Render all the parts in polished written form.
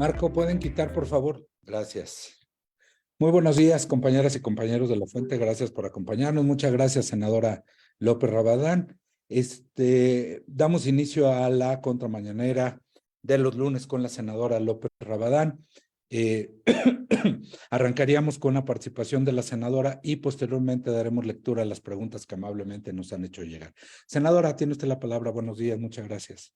Marco, ¿pueden quitar, por favor? Gracias. Muy buenos días, compañeras y compañeros de La Fuente. Gracias por acompañarnos. Muchas gracias, senadora López Rabadán. Damos inicio a la contramañanera de los lunes con la senadora López Rabadán. Arrancaríamos con la participación de la senadora y posteriormente daremos lectura a las preguntas que amablemente nos han hecho llegar. Senadora, tiene usted la palabra. Buenos días, muchas gracias.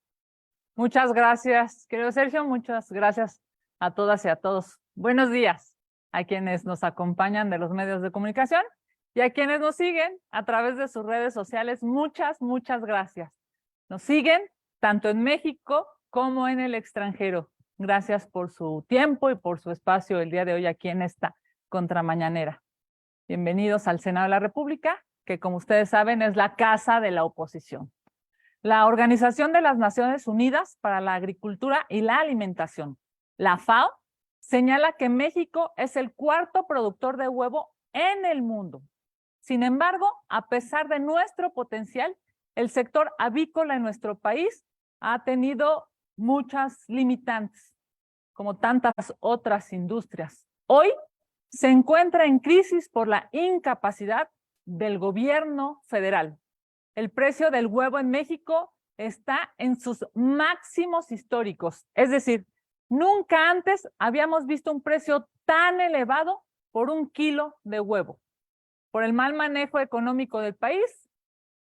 Muchas gracias, querido Sergio. Muchas gracias a todas y a todos. Buenos días a quienes nos acompañan de los medios de comunicación y a quienes nos siguen a través de sus redes sociales. Muchas gracias. Nos siguen tanto en México como en el extranjero. Gracias por su tiempo y por su espacio el día de hoy aquí en esta contramañanera. Bienvenidos al Senado de la República, que como ustedes saben es la casa de la oposición. La Organización de las Naciones Unidas para la Agricultura y la Alimentación, la FAO, señala que México es el cuarto productor de huevo en el mundo. Sin embargo, a pesar de nuestro potencial, el sector avícola en nuestro país ha tenido muchas limitantes, como tantas otras industrias. Hoy se encuentra en crisis por la incapacidad del gobierno federal. El precio del huevo en México está en sus máximos históricos. Es decir, nunca antes habíamos visto un precio tan elevado por un kilo de huevo. Por el mal manejo económico del país,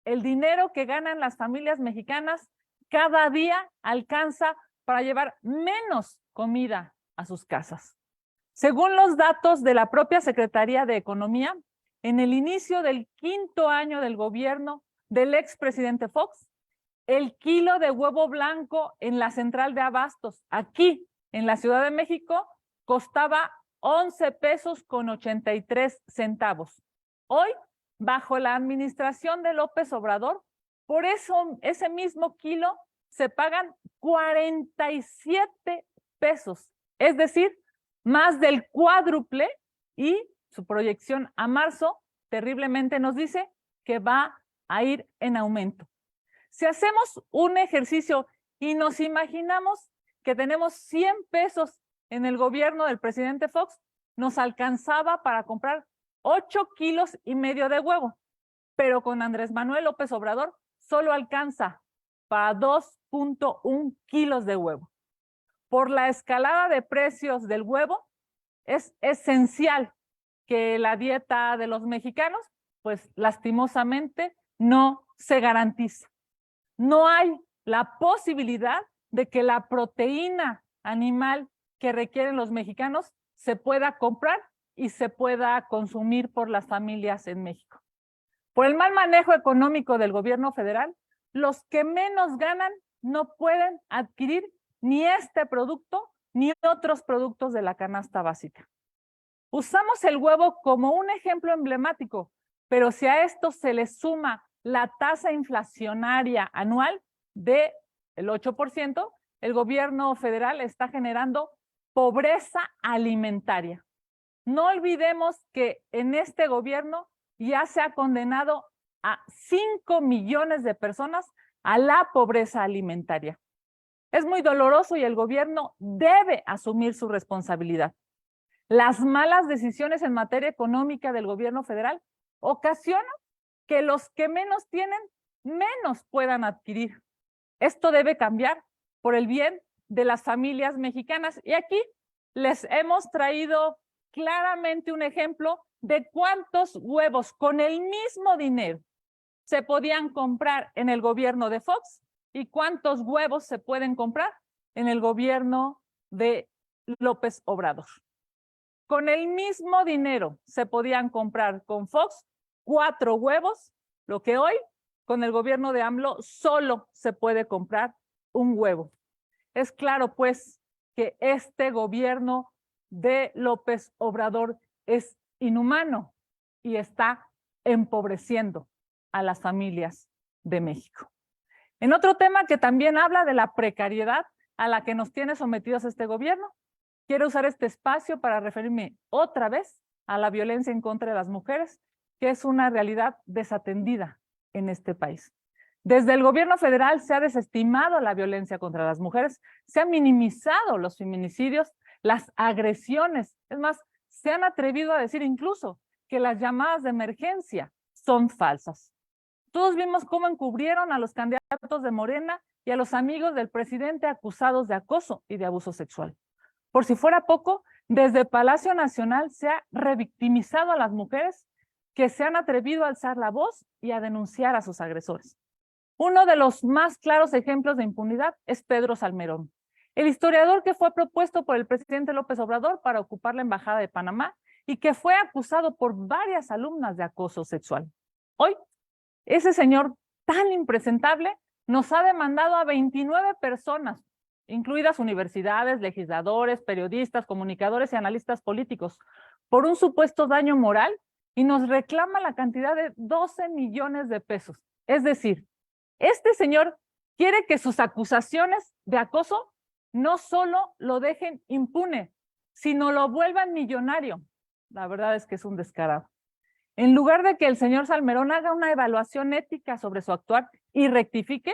el dinero que ganan las familias mexicanas cada día alcanza para llevar menos comida a sus casas. Según los datos de la propia Secretaría de Economía, en el inicio del 5º año del gobierno del expresidente Fox, el kilo de huevo blanco en la central de abastos, aquí en la Ciudad de México, costaba 11 pesos con 83 centavos. Hoy, bajo la administración de López Obrador, por eso ese mismo kilo se pagan 47 pesos, es decir, más del cuádruple, y su proyección a marzo terriblemente nos dice que va a ir en aumento. Si hacemos un ejercicio y nos imaginamos que tenemos 100 pesos en el gobierno del presidente Fox, nos alcanzaba para comprar 8,5 kilos de huevo, pero con Andrés Manuel López Obrador solo alcanza para 2,1 kilos de huevo. Por la escalada de precios del huevo, es esencial que la dieta de los mexicanos, pues lastimosamente, no se garantiza. No hay la posibilidad de que la proteína animal que requieren los mexicanos se pueda comprar y se pueda consumir por las familias en México. Por el mal manejo económico del gobierno federal, los que menos ganan no pueden adquirir ni este producto ni otros productos de la canasta básica. Usamos el huevo como un ejemplo emblemático, pero si a esto se le suma la tasa inflacionaria anual del 8%, el gobierno federal está generando pobreza alimentaria. No olvidemos que en este gobierno ya se ha condenado a 5 millones de personas a la pobreza alimentaria. Es muy doloroso y el gobierno debe asumir su responsabilidad. Las malas decisiones en materia económica del gobierno federal ocasionan que los que menos tienen, menos puedan adquirir. Esto debe cambiar por el bien de las familias mexicanas. Y aquí les hemos traído claramente un ejemplo de cuántos huevos con el mismo dinero se podían comprar en el gobierno de Fox y cuántos huevos se pueden comprar en el gobierno de López Obrador. Con el mismo dinero se podían comprar con Fox 4 huevos, lo que hoy con el gobierno de AMLO solo se puede comprar un huevo. Es claro, pues, que este gobierno de López Obrador es inhumano y está empobreciendo a las familias de México. En otro tema que también habla de la precariedad a la que nos tiene sometidos este gobierno, quiero usar este espacio para referirme otra vez a la violencia en contra de las mujeres, que es una realidad desatendida en este país. Desde el gobierno federal se ha desestimado la violencia contra las mujeres, se han minimizado los feminicidios, las agresiones. Es más, se han atrevido a decir incluso que las llamadas de emergencia son falsas. Todos vimos cómo encubrieron a los candidatos de Morena y a los amigos del presidente acusados de acoso y de abuso sexual. Por si fuera poco, desde Palacio Nacional se ha revictimizado a las mujeres que se han atrevido a alzar la voz y a denunciar a sus agresores. Uno de los más claros ejemplos de impunidad es Pedro Salmerón, el historiador que fue propuesto por el presidente López Obrador para ocupar la embajada de Panamá y que fue acusado por varias alumnas de acoso sexual. Hoy, ese señor tan impresentable nos ha demandado a 29 personas, incluidas universidades, legisladores, periodistas, comunicadores y analistas políticos, por un supuesto daño moral y nos reclama la cantidad de 12 millones de pesos. Es decir, este señor quiere que sus acusaciones de acoso no solo lo dejen impune, sino lo vuelvan millonario. La verdad es que es un descarado. En lugar de que el señor Salmerón haga una evaluación ética sobre su actuar y rectifique,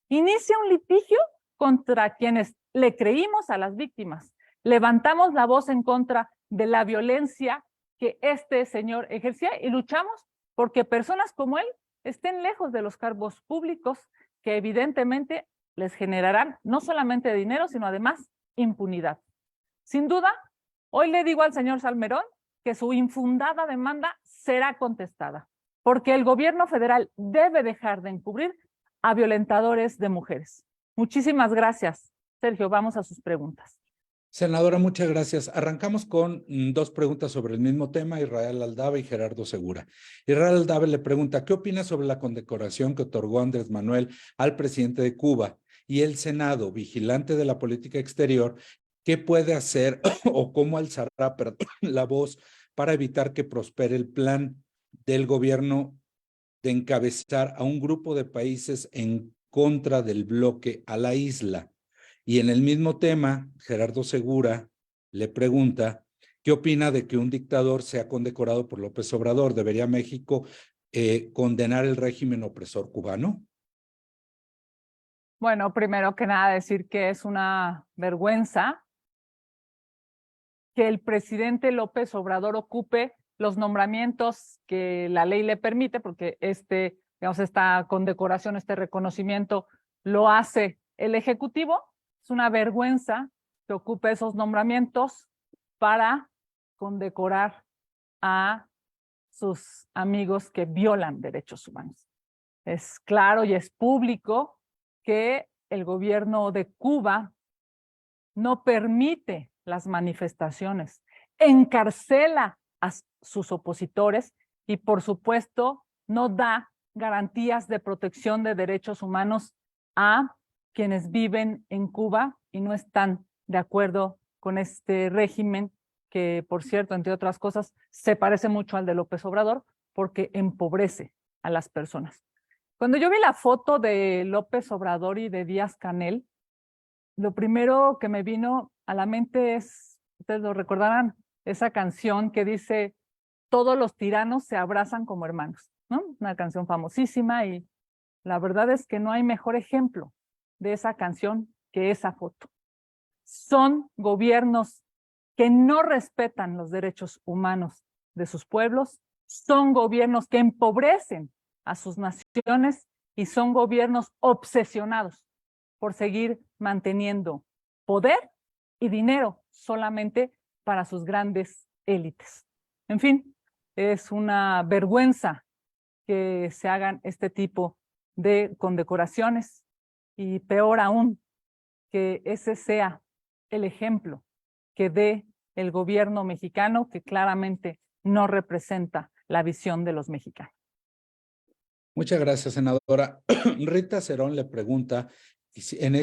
inicia un litigio contra quienes le creímos a las víctimas. Levantamos la voz en contra de la violencia que este señor ejercía y luchamos porque personas como él estén lejos de los cargos públicos que evidentemente les generarán no solamente dinero, sino además impunidad. Sin duda, hoy le digo al señor Salmerón que su infundada demanda será contestada, porque el gobierno federal debe dejar de encubrir a violentadores de mujeres. Muchísimas gracias. Sergio, vamos a sus preguntas. Senadora, muchas gracias. Arrancamos con dos preguntas sobre el mismo tema, Israel Aldave y Gerardo Segura. Israel Aldave le pregunta, ¿qué opina sobre la condecoración que otorgó Andrés Manuel al presidente de Cuba y el Senado, vigilante de la política exterior? ¿Qué puede hacer o cómo alzará la voz para evitar que prospere el plan del gobierno de encabezar a un grupo de países en contra del bloque a la isla? Y en el mismo tema, Gerardo Segura le pregunta, ¿qué opina de que un dictador sea condecorado por López Obrador? ¿Debería México condenar el régimen opresor cubano? Bueno, primero que nada decir que es una vergüenza que el presidente López Obrador ocupe los nombramientos que la ley le permite, porque esta condecoración, este reconocimiento lo hace el Ejecutivo. Es una vergüenza que ocupe esos nombramientos para condecorar a sus amigos que violan derechos humanos. Es claro y es público que el gobierno de Cuba no permite las manifestaciones, encarcela a sus opositores y, por supuesto, no da garantías de protección de derechos humanos a quienes viven en Cuba y no están de acuerdo con este régimen que, por cierto, entre otras cosas, se parece mucho al de López Obrador porque empobrece a las personas. Cuando yo vi la foto de López Obrador y de Díaz-Canel, lo primero que me vino a la mente es, ustedes lo recordarán, esa canción que dice, todos los tiranos se abrazan como hermanos, ¿no? Una canción famosísima y la verdad es que no hay mejor ejemplo de esa canción que esa foto. Son gobiernos que no respetan los derechos humanos de sus pueblos, son gobiernos que empobrecen a sus naciones y son gobiernos obsesionados por seguir manteniendo poder y dinero solamente para sus grandes élites. En fin, es una vergüenza que se hagan este tipo de condecoraciones y peor aún, que ese sea el ejemplo que dé el gobierno mexicano, que claramente no representa la visión de los mexicanos. Muchas gracias, senadora. Rita Cerón le pregunta, en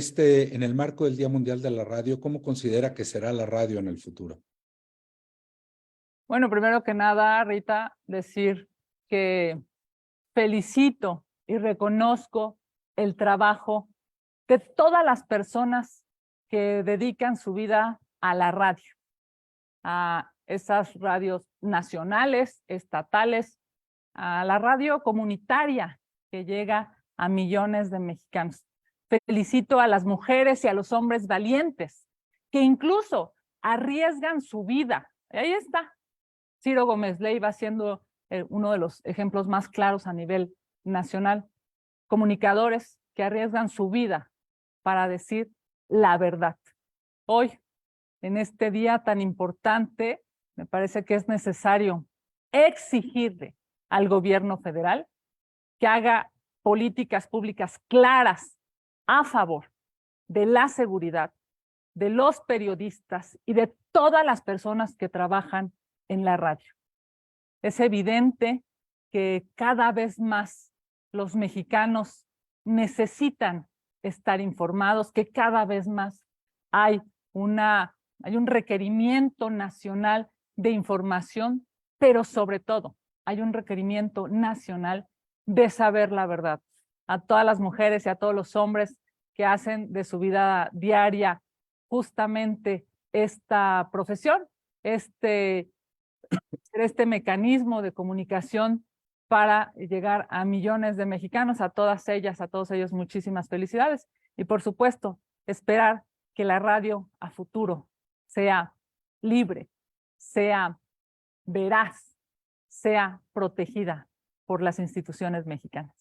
el marco del Día Mundial de la Radio, ¿cómo considera que será la radio en el futuro? Bueno, primero que nada, Rita, decir que felicito y reconozco el trabajo de todas las personas que dedican su vida a la radio, a esas radios nacionales, estatales, a la radio comunitaria que llega a millones de mexicanos. Felicito a las mujeres y a los hombres valientes que incluso arriesgan su vida. Ahí está. Ciro Gómez Leiva siendo uno de los ejemplos más claros a nivel nacional. Comunicadores que arriesgan su vida para decir la verdad. Hoy, en este día tan importante, me parece que es necesario exigirle al gobierno federal que haga políticas públicas claras a favor de la seguridad de los periodistas y de todas las personas que trabajan en la radio. Es evidente que cada vez más los mexicanos necesitan estar informados, que cada vez más hay un requerimiento nacional de información, pero sobre todo hay un requerimiento nacional de saber la verdad. A todas las mujeres y a todos los hombres que hacen de su vida diaria justamente esta profesión, este mecanismo de comunicación para llegar a millones de mexicanos, a todas ellas, a todos ellos, muchísimas felicidades. Y por supuesto, esperar que la radio a futuro sea libre, sea veraz, sea protegida por las instituciones mexicanas.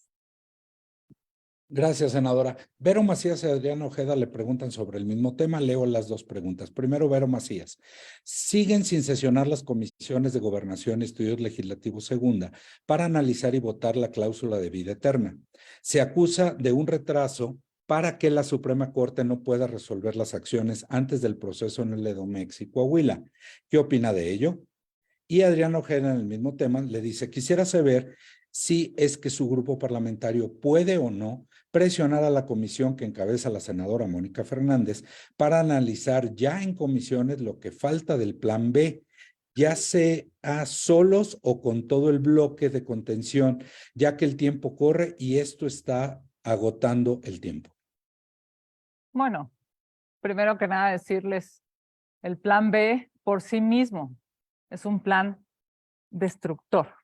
Gracias, senadora. Vero Macías y Adrián Ojeda le preguntan sobre el mismo tema. Leo las dos preguntas. Primero, Vero Macías. Siguen sin sesionar las comisiones de Gobernación y Estudios Legislativos Segunda para analizar y votar la cláusula de vida eterna. Se acusa de un retraso para que la Suprema Corte no pueda resolver las acciones antes del proceso en el Edomex y Coahuila. ¿Qué opina de ello? Y Adrián Ojeda, en el mismo tema, le dice: quisiera saber si es que su grupo parlamentario puede o no presionar a la comisión que encabeza la senadora Mónica Fernández para analizar ya en comisiones lo que falta del plan B, ya sea solos o con todo el bloque de contención, ya que el tiempo corre y esto está agotando el tiempo. Bueno, primero que nada decirles, el plan B por sí mismo es un plan destructor.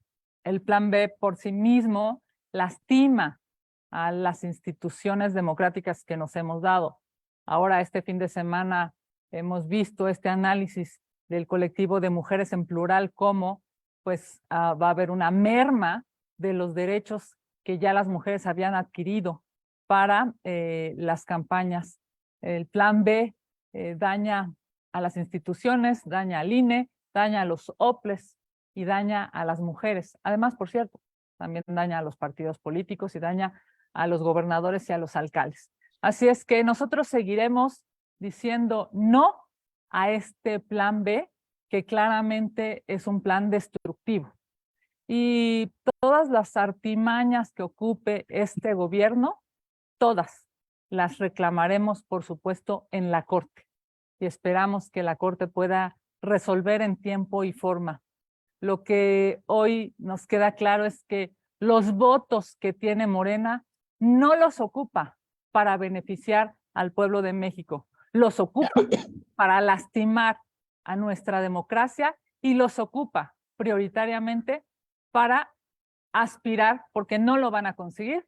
El plan B por sí mismo lastima a las instituciones democráticas que nos hemos dado. Ahora, este fin de semana, hemos visto este análisis del colectivo de mujeres en plural, cómo pues va a haber una merma de los derechos que ya las mujeres habían adquirido para las campañas. El plan B daña a las instituciones, daña al INE, daña a los OPLES y daña a las mujeres. Además, por cierto, también daña a los partidos políticos y daña a los gobernadores y a los alcaldes. Así es que nosotros seguiremos diciendo no a este plan B, que claramente es un plan destructivo. Y todas las artimañas que ocupe este gobierno, todas las reclamaremos, por supuesto, en la Corte. Y esperamos que la Corte pueda resolver en tiempo y forma. Lo que hoy nos queda claro es que los votos que tiene Morena no los ocupa para beneficiar al pueblo de México, los ocupa para lastimar a nuestra democracia y los ocupa prioritariamente para aspirar, porque no lo van a conseguir,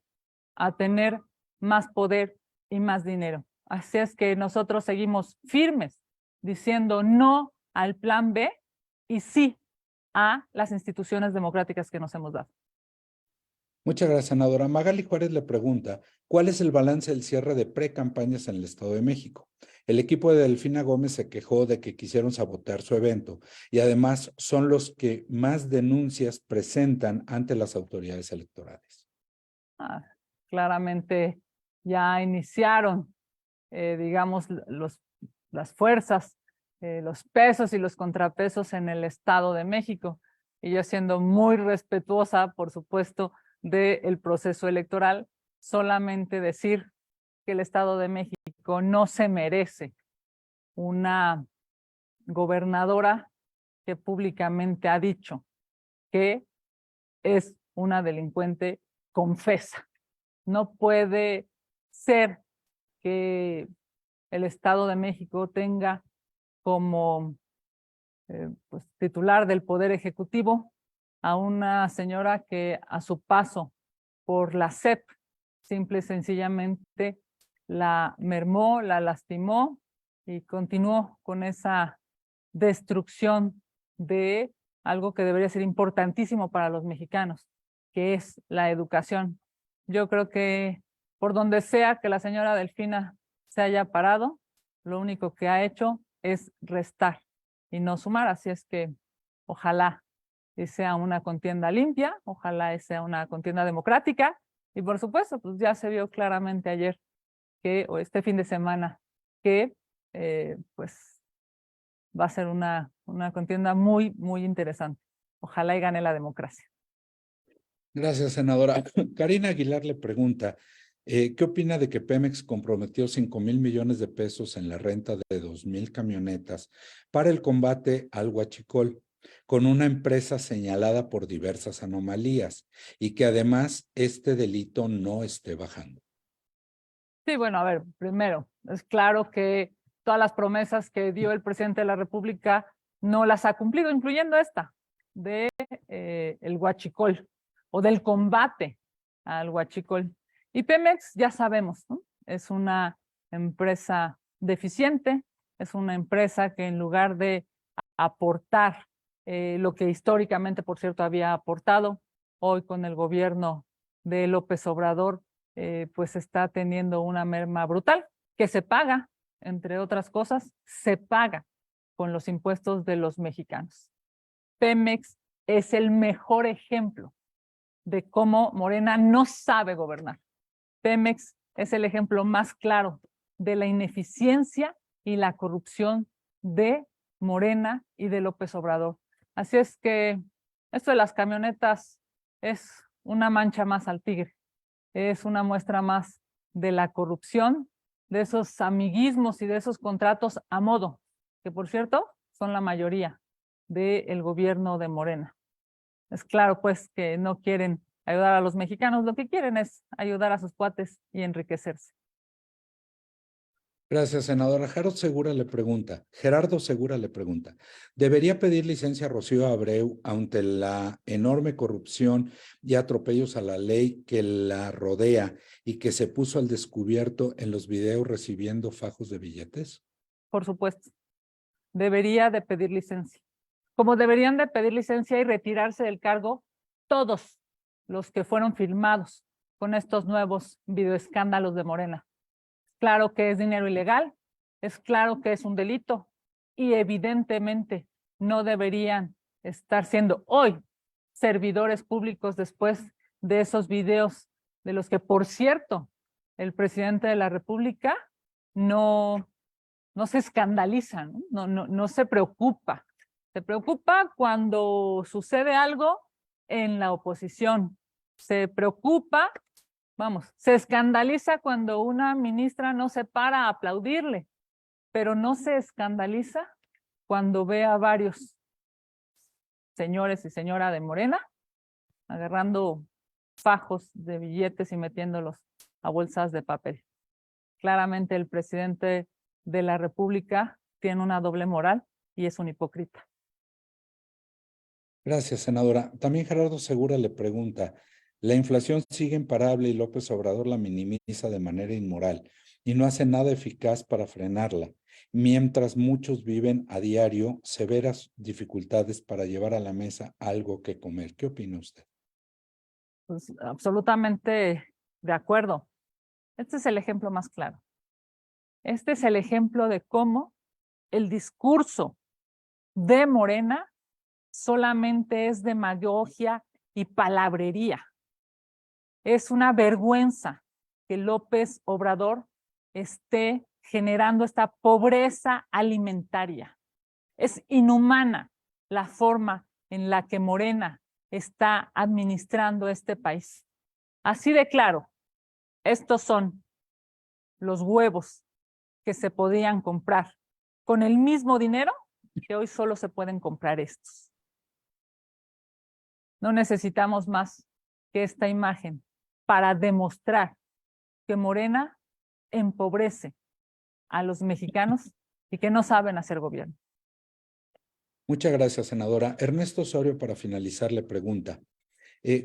a tener más poder y más dinero. Así es que nosotros seguimos firmes diciendo no al plan B y sí a las instituciones democráticas que nos hemos dado. Muchas gracias, senadora. Magali Juárez le pregunta: ¿cuál es el balance del cierre de pre-campañas en el Estado de México? El equipo de Delfina Gómez se quejó de que quisieron sabotear su evento y además son los que más denuncias presentan ante las autoridades electorales. Claramente ya iniciaron, digamos, las fuerzas, los pesos y los contrapesos en el Estado de México. Y yo, siendo muy respetuosa, por supuesto, del proceso electoral, solamente decir que el Estado de México no se merece una gobernadora que públicamente ha dicho que es una delincuente confesa. No puede ser que el Estado de México tenga como pues, titular del Poder Ejecutivo a una señora que a su paso por la SEP simple y sencillamente la mermó, la lastimó y continuó con esa destrucción de algo que debería ser importantísimo para los mexicanos, que es la educación. Yo creo que por donde sea que la señora Delfina se haya parado, lo único que ha hecho es restar y no sumar, así es que ojalá sea una contienda limpia, ojalá sea una contienda democrática y por supuesto, pues ya se vio claramente ayer o este fin de semana que pues va a ser una contienda muy, muy interesante. Ojalá y gane la democracia. Gracias, senadora. Karina Aguilar le pregunta, ¿qué opina de que Pemex comprometió 5,000 millones de pesos en la renta de 2,000 camionetas para el combate al huachicol, con una empresa señalada por diversas anomalías y que además este delito no esté bajando? Sí, bueno, a ver, primero, es claro que todas las promesas que dio el presidente de la República no las ha cumplido, incluyendo esta de el huachicol o del combate al huachicol. Y Pemex, ya sabemos, ¿no? Es una empresa deficiente, es una empresa que en lugar de aportar lo que históricamente, por cierto, había aportado, hoy con el gobierno de López Obrador, pues está teniendo una merma brutal que se paga, entre otras cosas, se paga con los impuestos de los mexicanos. Pemex es el mejor ejemplo de cómo Morena no sabe gobernar. Pemex es el ejemplo más claro de la ineficiencia y la corrupción de Morena y de López Obrador. Así es que esto de las camionetas es una mancha más al tigre. Es una muestra más de la corrupción, de esos amiguismos y de esos contratos a modo, que por cierto son la mayoría del gobierno de Morena. Es claro pues que no quieren ayudar a los mexicanos, lo que quieren es ayudar a sus cuates y enriquecerse. Gracias, senadora. Gerardo Segura le pregunta, ¿debería pedir licencia a Rocío Abreu ante la enorme corrupción y atropellos a la ley que la rodea y que se puso al descubierto en los videos recibiendo fajos de billetes? Por supuesto, debería de pedir licencia. Como deberían de pedir licencia y retirarse del cargo todos los que fueron filmados con estos nuevos videoescándalos de Morena. Claro que es dinero ilegal, es claro que es un delito y evidentemente no deberían estar siendo hoy servidores públicos después de esos videos de los que, por cierto, el presidente de la República no se escandaliza, no se preocupa. Se preocupa cuando sucede algo en la oposición. Se preocupa, se escandaliza cuando una ministra no se para a aplaudirle, pero no se escandaliza cuando ve a varios señores y señora de Morena agarrando fajos de billetes y metiéndolos a bolsas de papel. Claramente el presidente de la República tiene una doble moral y es un hipócrita. Gracias, senadora. También Gerardo Segura le pregunta, la inflación sigue imparable y López Obrador la minimiza de manera inmoral y no hace nada eficaz para frenarla, mientras muchos viven a diario severas dificultades para llevar a la mesa algo que comer. ¿Qué opina usted? Pues, absolutamente de acuerdo. Este es el ejemplo más claro. Este es el ejemplo de cómo el discurso de Morena solamente es demagogia y palabrería. Es una vergüenza que López Obrador esté generando esta pobreza alimentaria. Es inhumana la forma en la que Morena está administrando este país. Así de claro, estos son los huevos que se podían comprar con el mismo dinero que hoy solo se pueden comprar estos. No necesitamos más que esta imagen para demostrar que Morena empobrece a los mexicanos y que no saben hacer gobierno. Muchas gracias, senadora. Ernesto Osorio, para finalizar, le pregunta,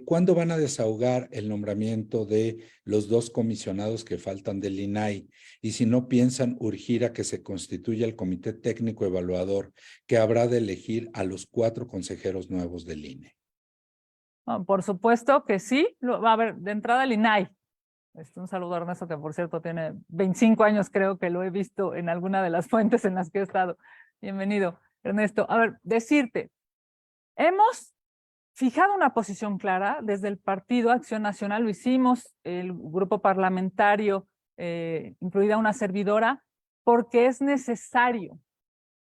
¿Cuándo van a desahogar el nombramiento de los 2 comisionados que faltan del INAI? Y si no piensan urgir a que se constituya el comité técnico evaluador que habrá de elegir a los 4 consejeros nuevos del INE. Por supuesto que sí, va a haber de entrada el INAI. Un saludo a Ernesto, que por cierto tiene 25 años, creo que lo he visto en alguna de las fuentes en las que he estado. Bienvenido, Ernesto. A ver, decirte, hemos fijado una posición clara desde el Partido Acción Nacional, lo hicimos, el grupo parlamentario, incluida una servidora, porque es necesario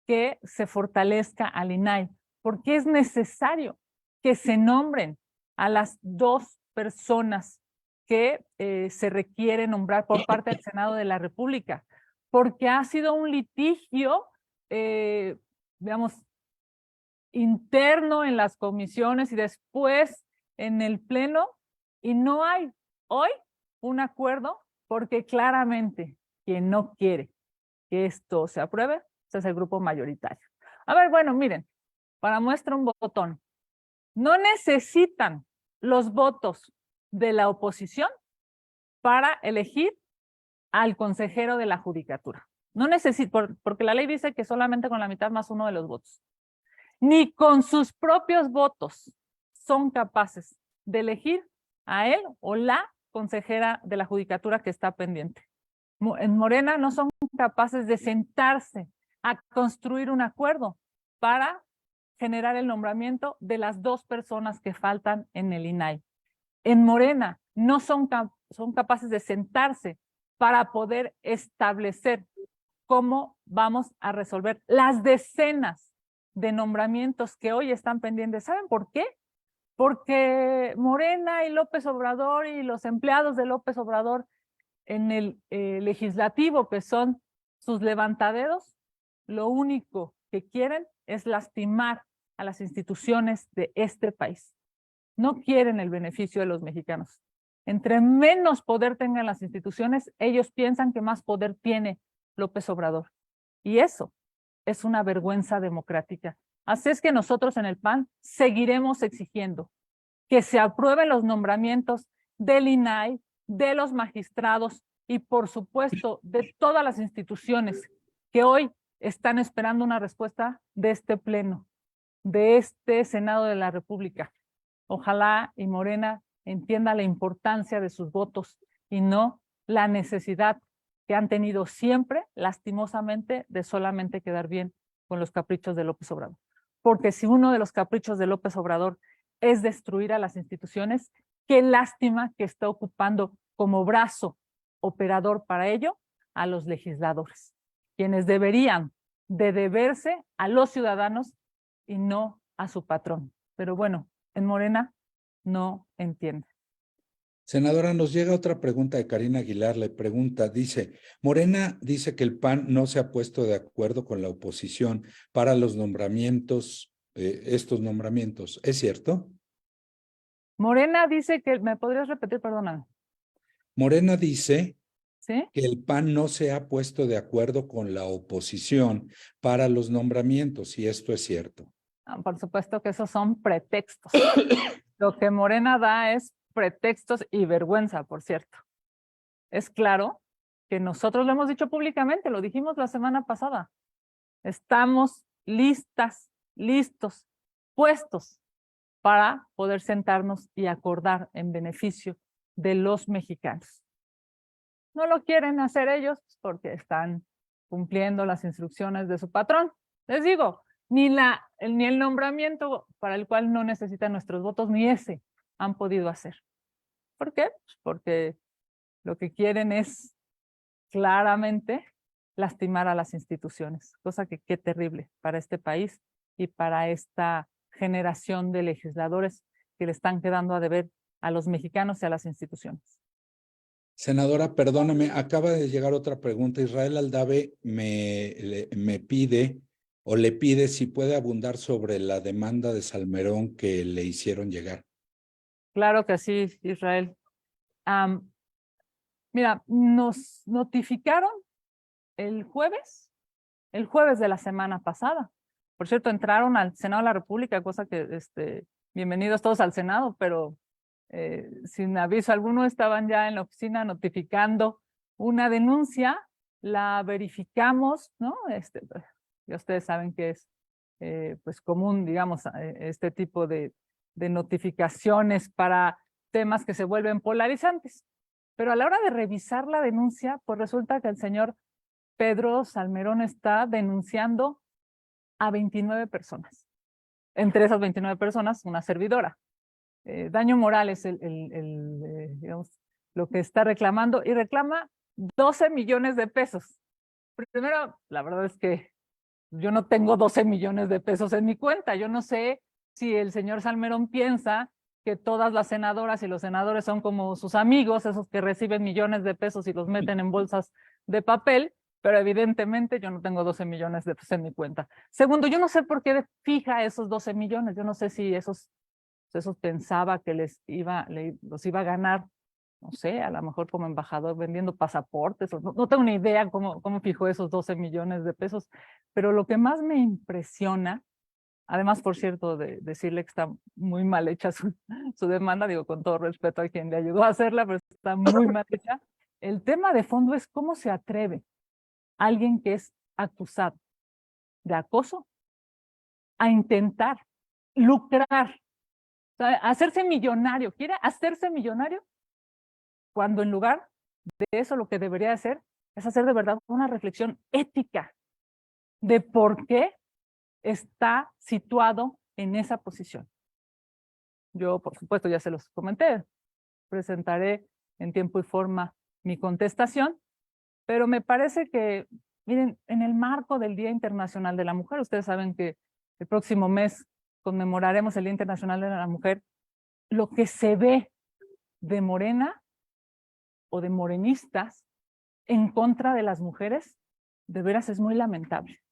que se fortalezca al INAI, porque es necesario que se nombren a las 2 personas que se requiere nombrar por parte del Senado de la República, porque ha sido un litigio, digamos, interno en las comisiones y después en el Pleno, y no hay hoy un acuerdo, porque claramente quien no quiere que esto se apruebe es el grupo mayoritario. A ver, bueno, miren, para muestra un botón, no necesitan los votos de la oposición para elegir al consejero de la judicatura. No necesitan, porque la ley dice que solamente con la mitad más 1 de los votos. Ni con sus propios votos son capaces de elegir a él o la consejera de la judicatura que está pendiente. En Morena no son capaces de sentarse a construir un acuerdo para generar el nombramiento de las 2 personas que faltan en el INAI. En Morena no son capaces de sentarse para poder establecer cómo vamos a resolver las decenas de nombramientos que hoy están pendientes. ¿Saben por qué? Porque Morena y López Obrador y los empleados de López Obrador en el legislativo, que son sus levantaderos, lo único que quieren es lastimar a las instituciones de este país. No quieren el beneficio de los mexicanos. Entre menos poder tengan las instituciones, ellos piensan que más poder tiene López Obrador. Y eso es una vergüenza democrática. Así es que nosotros en el PAN seguiremos exigiendo que se aprueben los nombramientos del INAI, de los magistrados y, por supuesto, de todas las instituciones que hoy están esperando una respuesta de este Pleno, de este Senado de la República. Ojalá y Morena entienda la importancia de sus votos y no la necesidad que han tenido siempre, lastimosamente, de solamente quedar bien con los caprichos de López Obrador. Porque si uno de los caprichos de López Obrador es destruir a las instituciones, qué lástima que está ocupando como brazo operador para ello a los legisladores, quienes deberían de deberse a los ciudadanos y no a su patrón. Pero bueno, en Morena no entiende. Senadora, nos llega otra pregunta de Karina Aguilar. Le pregunta, dice, Morena dice que el PAN no se ha puesto de acuerdo con la oposición para los nombramientos, estos nombramientos. ¿Es cierto? Morena dice que, ¿me podrías repetir? Perdóname. Morena dice ¿Sí? que el PAN no se ha puesto de acuerdo con la oposición para los nombramientos, y esto es cierto. Por supuesto que esos son pretextos. Lo que Morena da es pretextos y vergüenza, por cierto. Es claro que nosotros lo hemos dicho públicamente, lo dijimos la semana pasada. Estamos listas, listos, puestos para poder sentarnos y acordar en beneficio de los mexicanos. No lo quieren hacer ellos porque están cumpliendo las instrucciones de su patrón. Les digo, ni el nombramiento para el cual no necesitan nuestros votos, ni ese han podido hacer. ¿Por qué? Porque lo que quieren es claramente lastimar a las instituciones, cosa que qué terrible para este país y para esta generación de legisladores que le están quedando a deber a los mexicanos y a las instituciones. Senadora, perdóname, acaba de llegar otra pregunta. Israel Aldave me pide o le pide si puede abundar sobre la demanda de Salmerón que le hicieron llegar. Claro que sí, Israel. Mira, nos notificaron el jueves de la semana pasada. Por cierto, entraron al Senado de la República, cosa que bienvenidos todos al Senado, pero sin aviso alguno estaban ya en la oficina notificando una denuncia, la verificamos, ¿no? Ya ustedes saben que es pues común, digamos, este tipo de notificaciones para temas que se vuelven polarizantes. Pero a la hora de revisar la denuncia, pues resulta que el señor Pedro Salmerón está denunciando a 29 personas. Entre esas 29 personas, una servidora. Daño moral es digamos, lo que está reclamando, y reclama 12 millones de pesos. Primero, la verdad es que yo no tengo 12 millones de pesos en mi cuenta. Yo no sé si el señor Salmerón piensa que todas las senadoras y los senadores son como sus amigos, esos que reciben millones de pesos y los meten en bolsas de papel, pero evidentemente yo no tengo 12 millones de pesos en mi cuenta. Segundo, yo no sé por qué fija esos 12 millones. Yo no sé si esos pensaba que los iba a ganar, no sé, a lo mejor como embajador vendiendo pasaportes, o no tengo ni idea cómo fijó esos 12 millones de pesos, pero lo que más me impresiona, además, por cierto, de decirle que está muy mal hecha su demanda, digo con todo respeto a quien le ayudó a hacerla, pero está muy mal hecha. El tema de fondo es cómo se atreve alguien que es acusado de acoso a intentar lucrar, o sea, hacerse millonario. Quiere hacerse millonario cuando en lugar de eso lo que debería hacer es hacer de verdad una reflexión ética de por qué está situado en esa posición. Yo, por supuesto, ya se los comenté, presentaré en tiempo y forma mi contestación, pero me parece que, miren, en el marco del Día Internacional de la Mujer, ustedes saben que el próximo mes conmemoraremos el Día Internacional de la Mujer, lo que se ve de Morena o de morenistas en contra de las mujeres, de veras es muy lamentable.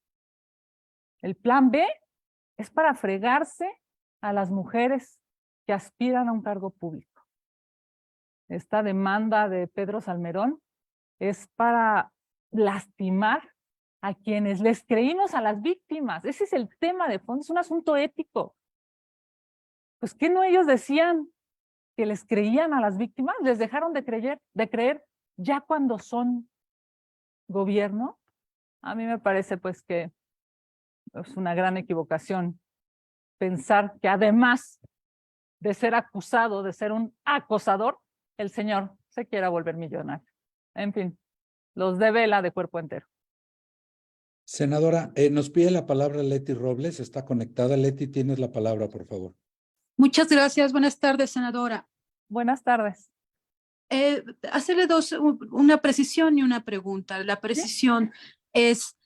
El plan B es para fregarse a las mujeres que aspiran a un cargo público. Esta demanda de Pedro Salmerón es para lastimar a quienes les creímos a las víctimas. Ese es el tema de fondo, es un asunto ético. Pues, ¿qué no ellos decían que les creían a las víctimas? Les dejaron de creer ya cuando son gobierno. A mí me parece pues que es una gran equivocación pensar que además de ser acusado, de ser un acosador, el señor se quiera volver millonario. En fin, los devela de cuerpo entero. Senadora, nos pide la palabra Leti Robles, está conectada. Leti, tienes la palabra, por favor. Muchas gracias. Buenas tardes, senadora. Buenas tardes. Hacerle una precisión y una pregunta. La precisión es,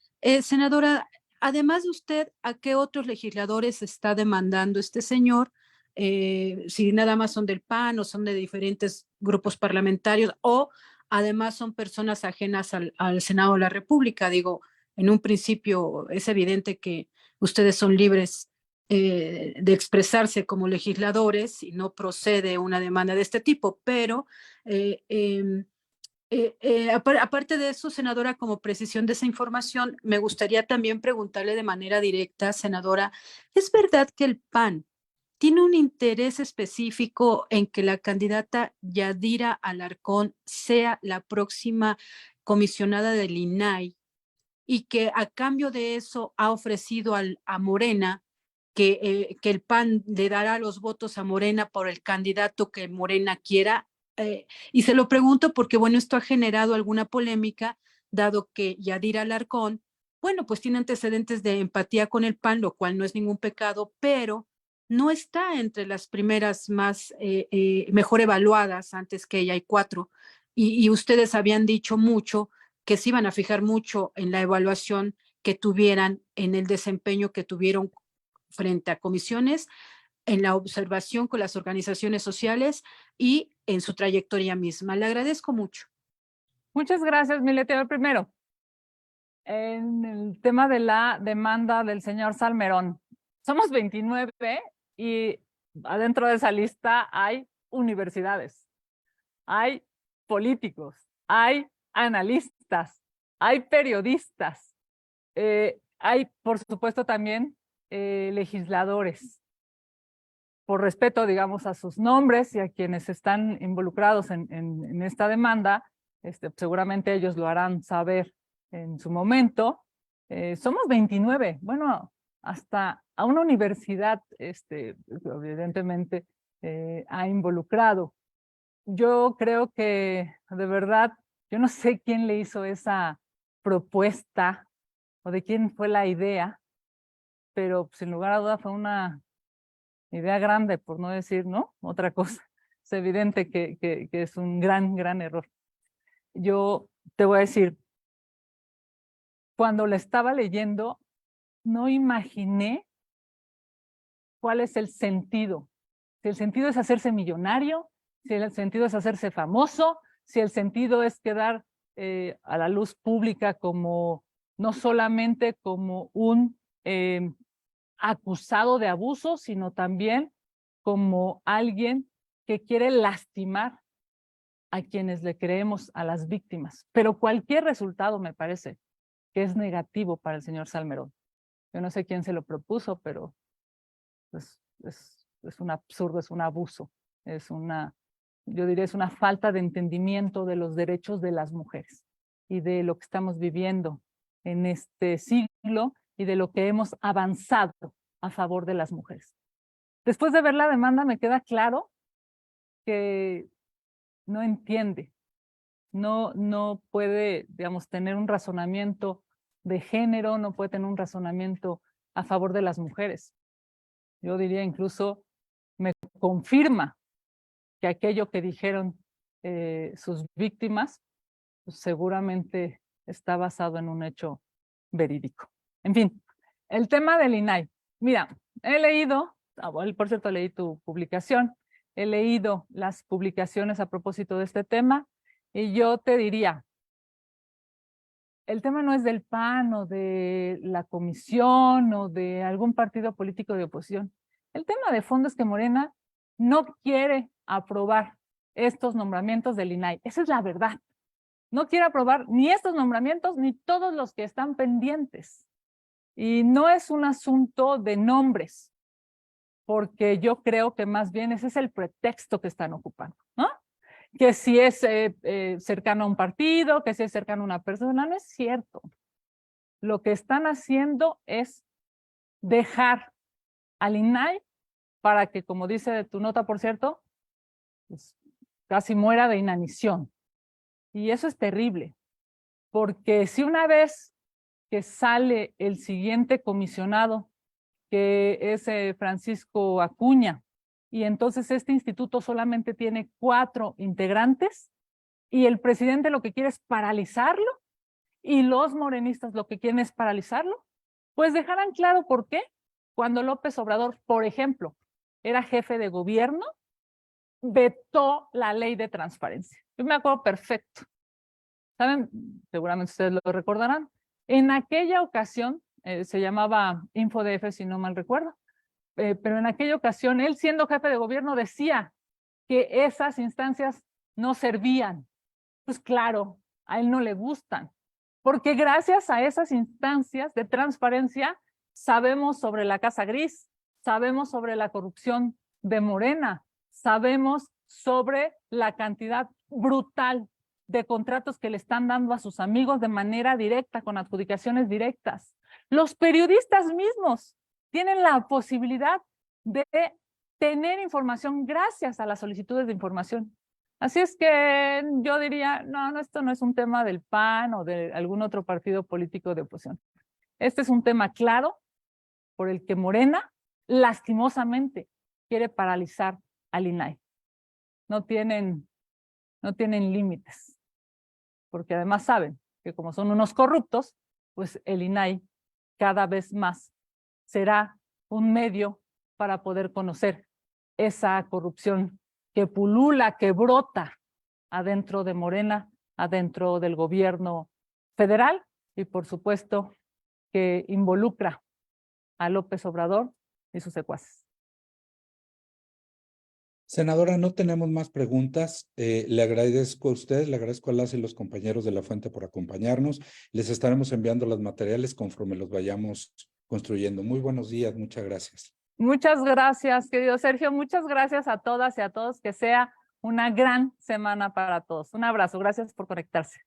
senadora, además de usted, ¿a qué otros legisladores está demandando este señor? Si nada más son del PAN o son de diferentes grupos parlamentarios, o además son personas ajenas al Senado de la República. Digo, en un principio es evidente que ustedes son libres de expresarse como legisladores y no procede una demanda de este tipo, pero aparte de eso, senadora, como precisión de esa información, me gustaría también preguntarle de manera directa, senadora, ¿es verdad que el PAN tiene un interés específico en que la candidata Yadira Alarcón sea la próxima comisionada del INAI y que a cambio de eso ha ofrecido a Morena que el PAN le dará los votos a Morena por el candidato que Morena quiera? Y se lo pregunto porque, bueno, esto ha generado alguna polémica, dado que Yadira Alarcón, bueno, pues tiene antecedentes de empatía con el PAN, lo cual no es ningún pecado, pero no está entre las primeras más mejor evaluadas. Antes que ella hay 4, y ustedes habían dicho mucho que se iban a fijar mucho en la evaluación que tuvieran, en el desempeño que tuvieron frente a comisiones, en la observación con las organizaciones sociales y en su trayectoria misma. Le agradezco mucho. Muchas gracias, Mileti. Primero, en el tema de la demanda del señor Salmerón, somos 29 y adentro de esa lista hay universidades, hay políticos, hay analistas, hay periodistas, hay, por supuesto, también legisladores. por respeto, digamos, a sus nombres y a quienes están involucrados en esta demanda, seguramente ellos lo harán saber en su momento. Somos 29, bueno, hasta a una universidad, evidentemente, ha involucrado. Yo creo que, de verdad, yo no sé quién le hizo esa propuesta o de quién fue la idea, pero sin lugar a duda fue una idea grande, por no decir, ¿no? Otra cosa. Es evidente que es un gran error. Yo te voy a decir, cuando la estaba leyendo, no imaginé cuál es el sentido. Si el sentido es hacerse millonario, si el sentido es hacerse famoso, si el sentido es quedar a la luz pública como, no solamente como un acusado de abuso, sino también como alguien que quiere lastimar a quienes le creemos, a las víctimas. Pero cualquier resultado me parece que es negativo para el señor Salmerón. Yo no sé quién se lo propuso, pero es un absurdo, es un abuso, yo diría, es una falta de entendimiento de los derechos de las mujeres y de lo que estamos viviendo en este siglo y de lo que hemos avanzado a favor de las mujeres. Después de ver la demanda me queda claro que no entiende, no puede, digamos, tener un razonamiento de género, no puede tener un razonamiento a favor de las mujeres. Yo diría incluso, me confirma que aquello que dijeron sus víctimas, pues seguramente está basado en un hecho verídico. En fin, el tema del INAI. Mira, he leído, por cierto, leí tu publicación, he leído las publicaciones a propósito de este tema, y yo te diría, el tema no es del PAN o de la comisión o de algún partido político de oposición. El tema de fondo es que Morena no quiere aprobar estos nombramientos del INAI. Esa es la verdad. No quiere aprobar ni estos nombramientos ni todos los que están pendientes. Y no es un asunto de nombres, porque yo creo que más bien ese es el pretexto que están ocupando, ¿no? Que si es cercano a un partido, que si es cercano a una persona, no es cierto. Lo que están haciendo es dejar al INAI para que, como dice tu nota, por cierto, pues, casi muera de inanición. Y eso es terrible, porque si una vez que sale el siguiente comisionado, que es Francisco Acuña, y entonces este instituto solamente tiene 4 integrantes, y el presidente lo que quiere es paralizarlo, y los morenistas lo que quieren es paralizarlo, pues dejarán claro por qué. Cuando López Obrador, por ejemplo, era jefe de gobierno, vetó la ley de transparencia. Yo me acuerdo perfecto. ¿Saben? Seguramente ustedes lo recordarán. En aquella ocasión, se llamaba InfoDF, si no mal recuerdo, pero en aquella ocasión, él siendo jefe de gobierno decía que esas instancias no servían. Pues claro, a él no le gustan, porque gracias a esas instancias de transparencia sabemos sobre la casa gris, sabemos sobre la corrupción de Morena, sabemos sobre la cantidad brutal de contratos que le están dando a sus amigos de manera directa, con adjudicaciones directas. Los periodistas mismos tienen la posibilidad de tener información gracias a las solicitudes de información. Así es que yo diría, no, esto no es un tema del PAN o de algún otro partido político de oposición. Este es un tema claro por el que Morena, lastimosamente, quiere paralizar al INAI. No tienen límites, porque además saben que como son unos corruptos, pues el INAI cada vez más será un medio para poder conocer esa corrupción que pulula, que brota adentro de Morena, adentro del gobierno federal y por supuesto que involucra a López Obrador y sus secuaces. Senadora, no tenemos más preguntas. Le agradezco a usted, le agradezco a las y los compañeros de La Fuente por acompañarnos. Les estaremos enviando los materiales conforme los vayamos construyendo. Muy buenos días, muchas gracias. Muchas gracias, querido Sergio. Muchas gracias a todas y a todos. Que sea una gran semana para todos. Un abrazo. Gracias por conectarse.